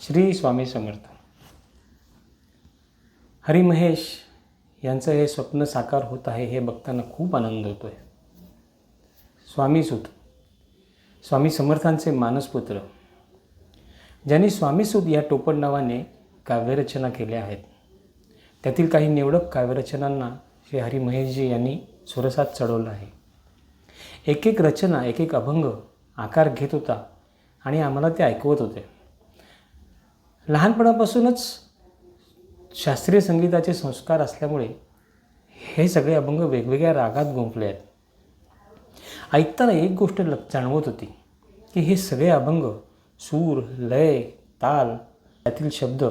श्री स्वामी समर्थ. हरी महेश यांचं हे स्वप्न साकार होत आहे हे बघताना खूप आनंद होतो आहे. स्वामीसूत, स्वामी समर्थांचे मानसपुत्र, ज्यांनी स्वामीसूत या टोपण नावाने काव्यरचना केल्या आहेत, त्यातील काही निवडक काव्यरचनांना श्री हरी महेशजी यांनी सुरसात चढवलं आहे. एक एक रचना, एक एक अभंग आकार घेत होता आणि आम्हाला ते ऐकवत होते. लहानपणापासूनच शास्त्रीय संगीताचे संस्कार असल्यामुळे हे सगळे अभंग वेगवेगळ्या रागात गुंफले आहेत. ऐकताना एक गोष्ट जाणवत होती की हे सगळे अभंग सूर, लय, ताल, त्यातील शब्द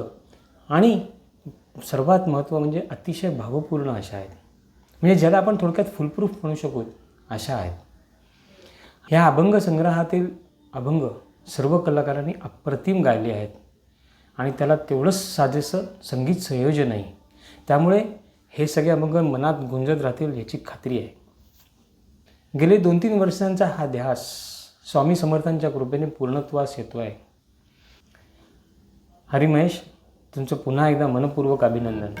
आणि सर्वात महत्त्व म्हणजे अतिशय भावपूर्ण अशा आहेत. म्हणजे ज्याला आपण थोडक्यात फुलप्रूफ म्हणू शकू अशा आहेत. ह्या अभंग संग्रहातील अभंग सर्व कलाकारांनी अप्रतिम गायले आहेत आणि त्याला तेवढंच साजेसं संगीत संयोजन आहे. त्यामुळे हे सगळे अभंग मनात गुंजत राहतील याची खात्री आहे. गेले 2-3 वर्षांचा हा ध्यास स्वामी समर्थांच्या कृपेने पूर्णत्वास येतो आहे. हरी महेश, तुमचं पुन्हा एकदा मनपूर्वक अभिनंदन.